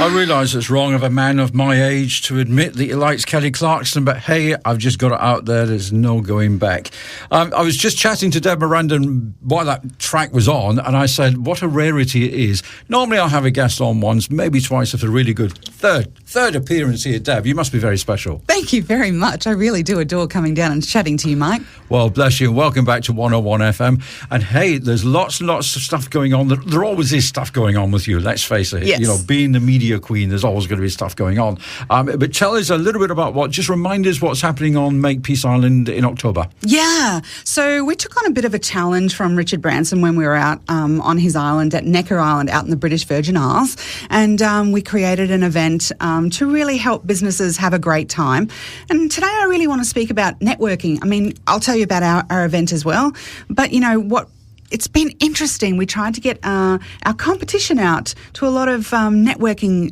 I realise it's wrong of a man of my age to admit that he likes Kelly Clarkson, but hey, I've just got it out there. There's no going back. I was just chatting to Deb Morandin while that track was on, and I said, what a rarity it is. Normally I'll have a guest on once, maybe twice if they're really good. Third appearance here, Deb. You must be very special. Thank you very much. I really do adore coming down and chatting to you, Mike. Well, bless you. Welcome back to 101 FM. And hey, there's lots and lots of stuff going on. There always is stuff going on with you, let's face it. Yes. You know, being the media queen, there's always going to be stuff going on. But tell us a little bit about just remind us what's happening on Makepeace Island in October. Yeah. So we took on a bit of a challenge from Richard Branson when we were out on his island at Necker Island out in the British Virgin Isles. And we created an event to really help businesses have a great time. And today I really want to speak about networking. I mean, I'll tell you about our event as well. But, you know, it's been interesting. We tried to get our competition out to a lot of networking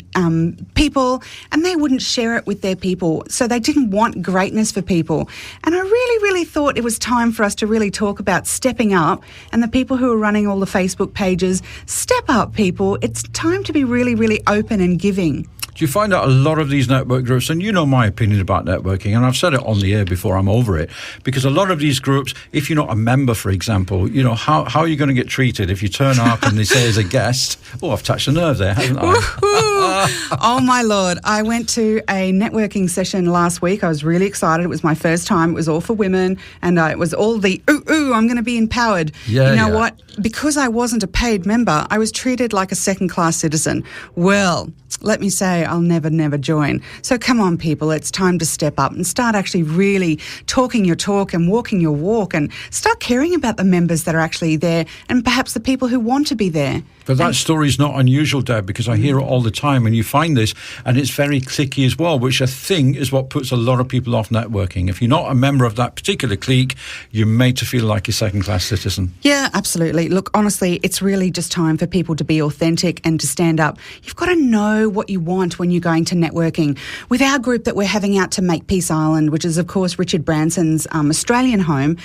people, and they wouldn't share it with their people. So they didn't want greatness for people. And I really, really thought it was time for us to really talk about stepping up, and the people who are running all the Facebook pages, step up, people. It's time to be really, really open and giving. Do you find out a lot of these network groups, and you know my opinion about networking, and I've said it on the air before, I'm over it, because a lot of these groups, if you're not a member, for example, you know, how are you going to get treated if you turn up and they say as a guest, oh, I've touched a nerve there, haven't I? Oh, my Lord. I went to a networking session last week. I was really excited. It was my first time. It was all for women, and it was all the, I'm going to be empowered. Yeah, you know what? Because I wasn't a paid member, I was treated like a second-class citizen. Well, let me say, I'll never join. So come on, people, it's time to step up and start actually really talking your talk and walking your walk, and start caring about the members that are actually there and perhaps the people who want to be there. But that story's not unusual, Deb, because I hear it all the time, and you find this, and it's very cliquey as well, which I think is what puts a lot of people off networking. If you're not a member of that particular clique, you're made to feel like a second-class citizen. Yeah, absolutely. Look, honestly, it's really just time for people to be authentic and to stand up. You've got to know what you want when you're going to networking. With our group that we're having out to Makepeace Island, which is, of course, Richard Branson's Australian home,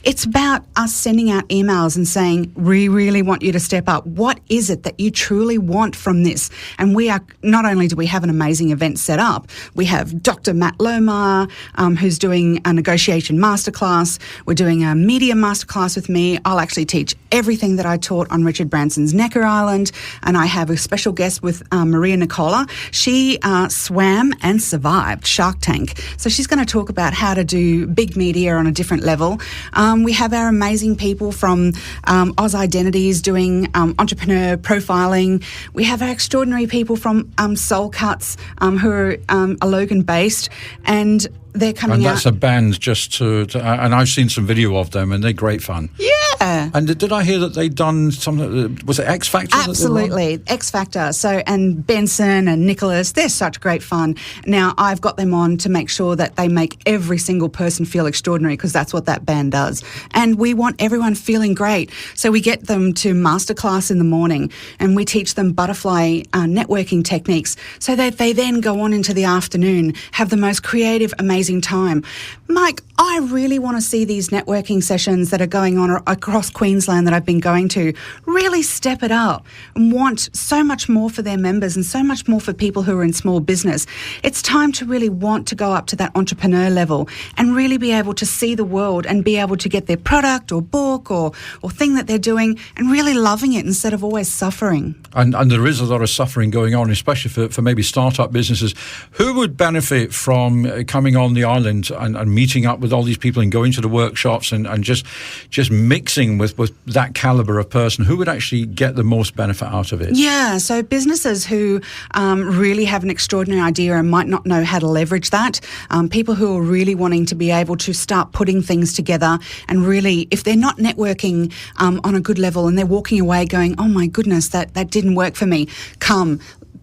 it's about us sending out emails and saying, we really want you to step up. What is it that you truly want from this? And we are, not only do we have an amazing event set up, we have Dr. Matt Lohmeyer, who's doing a negotiation masterclass. We're doing a media masterclass with me. I'll actually teach everything that I taught on Richard Branson's Necker Island. And I have a special guest with Maria Nicola. She swam and survived Shark Tank. So she's going to talk about how to do big media on a different level. We have our amazing people from Oz Identities doing entrepreneur profiling. We have our extraordinary people from Soul Cuts who are Logan-based, and they're coming out. And that's a band just to and I've seen some video of them, and they're great fun. Yeah. And did I hear that they'd done something, was it X Factor? Absolutely, X Factor. So, and Benson and Nicholas, they're such great fun. Now, I've got them on to make sure that they make every single person feel extraordinary, because that's what that band does. And we want everyone feeling great. So we get them to masterclass in the morning, and we teach them butterfly networking techniques, so that they then go on into the afternoon, have the most creative, amazing time. Mike, I really want to see these networking sessions that are going on across Queensland that I've been going to really step it up and want so much more for their members and so much more for people who are in small business. It's time to really want to go up to that entrepreneur level and really be able to see the world and be able to get their product or book or thing that they're doing and really loving it instead of always suffering. And there is a lot of suffering going on, especially for maybe startup businesses. Who would benefit from coming on the island and meeting up with all these people and going to the workshops and just mixing with that caliber of person? Who would actually get the most benefit out of it? Yeah, so businesses who really have an extraordinary idea and might not know how to leverage that, people who are really wanting to be able to start putting things together and really, if they're not networking on a good level and they're walking away going, oh my goodness, that didn't work for me, come,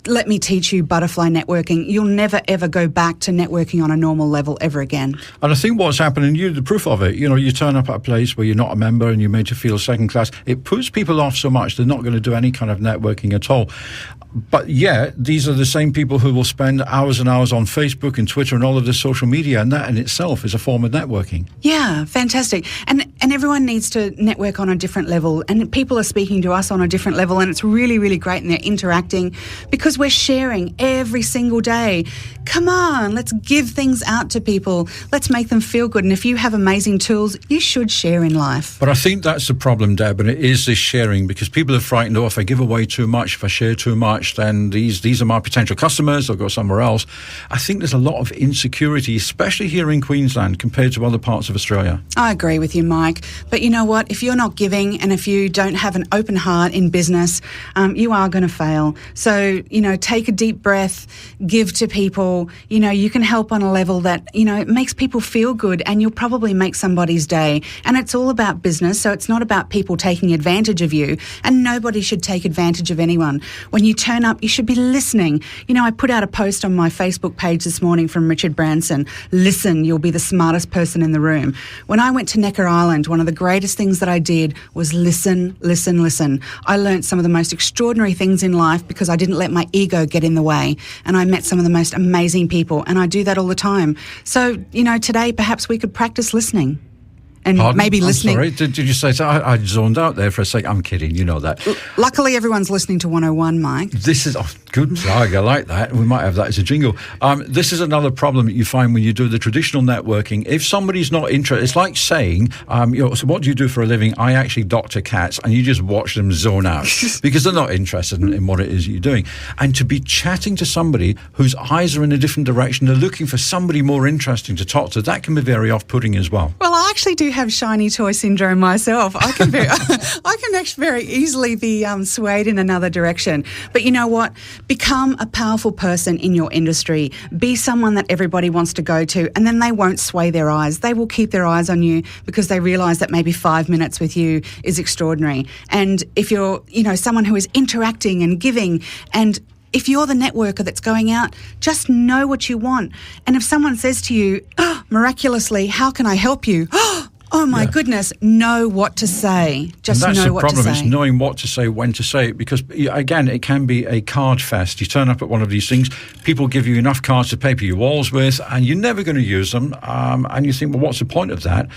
let me teach you butterfly networking. You'll never, ever go back to networking on a normal level ever again. And I think what's happening, the proof of it, you turn up at a place where you're not a member and you're made to feel second class. It puts people off so much, they're not going to do any kind of networking at all. But yeah, these are the same people who will spend hours and hours on Facebook and Twitter and all of this social media, and that in itself is a form of networking. Yeah, fantastic. And everyone needs to network on a different level, and people are speaking to us on a different level, and it's really, really great, and they're interacting because because we're sharing every single day. Come on, let's give things out to people. Let's make them feel good. And if you have amazing tools, you should share in life. But I think that's the problem, Deb, and it is this sharing, because people are frightened, if I give away too much, if I share too much, then these are my potential customers, they'll go somewhere else. I think there's a lot of insecurity, especially here in Queensland, compared to other parts of Australia. I agree with you, Mike. But you know what? If you're not giving and if you don't have an open heart in business, you are going to fail. So, take a deep breath, give to people. You can help on a level that, it makes people feel good, and you'll probably make somebody's day. And it's all about business, so it's not about people taking advantage of you, and nobody should take advantage of anyone. When you turn up, you should be listening. I put out a post on my Facebook page this morning from Richard Branson. Listen, you'll be the smartest person in the room. When I went to Necker Island, one of the greatest things that I did was listen, listen, listen. I learnt some of the most extraordinary things in life because I didn't let my ego get in the way, and I met some of the most amazing people, and I do that all the time. So, today perhaps we could practice listening. And Pardon? Maybe listening. I'm sorry, did you say so? I zoned out there for a second. I'm kidding, you know that. Luckily, everyone's listening to 101, Mike. This is good plug. I like that. We might have that as a jingle. This is another problem that you find when you do the traditional networking. If somebody's not interested, it's like saying, so what do you do for a living? I actually doctor cats, and you just watch them zone out because they're not interested in what it is you're doing. And to be chatting to somebody whose eyes are in a different direction, they're looking for somebody more interesting to talk to, that can be very off-putting as well. Well, I actually do have shiny toy syndrome myself. I can actually very easily be swayed in another direction. But you know what? Become a powerful person in your industry. Be someone that everybody wants to go to, and then they won't sway their eyes. They will keep their eyes on you because they realise that maybe 5 minutes with you is extraordinary. And if you're, someone who is interacting and giving, and if you're the networker that's going out, just know what you want. And if someone says to you, miraculously, how can I help you? Oh, my goodness, know what to say. Just know what to say. And that's the problem, is knowing what to say, when to say it. Because, again, it can be a card fest. You turn up at one of these things, people give you enough cards to paper your walls with, and you're never going to use them. And you think, well, what's the point of that?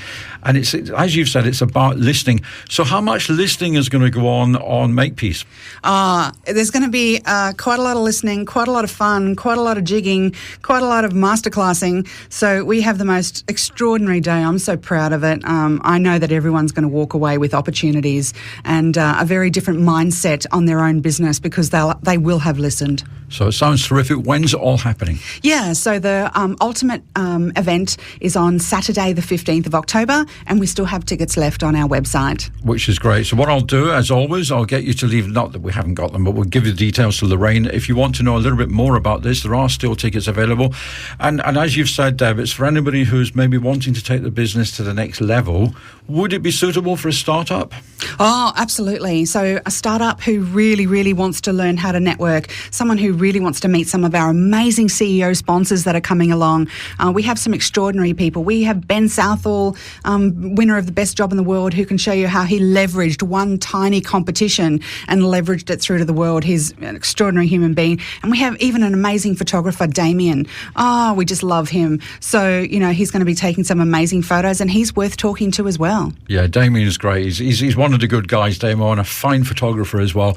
And it's, as you've said, it's about listening. So how much listening is going to go on Makepeace? There's going to be quite a lot of listening, quite a lot of fun, quite a lot of jigging, quite a lot of masterclassing. So we have the most extraordinary day. I'm so proud of it. I know that everyone's going to walk away with opportunities and a very different mindset on their own business because they will have listened. So it sounds terrific. When's it all happening? Yeah, so the ultimate event is on Saturday the 15th of October, and we still have tickets left on our website. Which is great. So what I'll do, as always, I'll get you to leave, not that we haven't got them, but we'll give you the details to Lorraine. If you want to know a little bit more about this, there are still tickets available. And as you've said, Deb, it's for anybody who's maybe wanting to take the business to the next level. Would it be suitable for a startup? Oh, absolutely. So a startup who really, really wants to learn how to network, someone who really wants to meet some of our amazing CEO sponsors that are coming along. We have some extraordinary people. We have Ben Southall, winner of the best job in the world, who can show you how he leveraged one tiny competition and leveraged it through to the world. He's an extraordinary human being. And we have even an amazing photographer, Damien. Oh, we just love him. So, he's going to be taking some amazing photos, and he's worth talking to as well. Yeah, Damien is great. He's one of the good guys, Damien, and a fine photographer as well.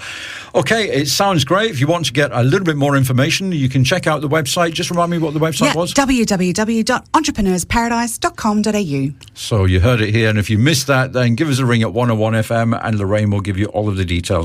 Okay, it sounds great. If you want to get a little bit more information, you can check out the website. Just remind me what the website was. www.entrepreneursparadise.com.au. So you heard it here, and if you missed that, then give us a ring at 101 FM, and Lorraine will give you all of the details.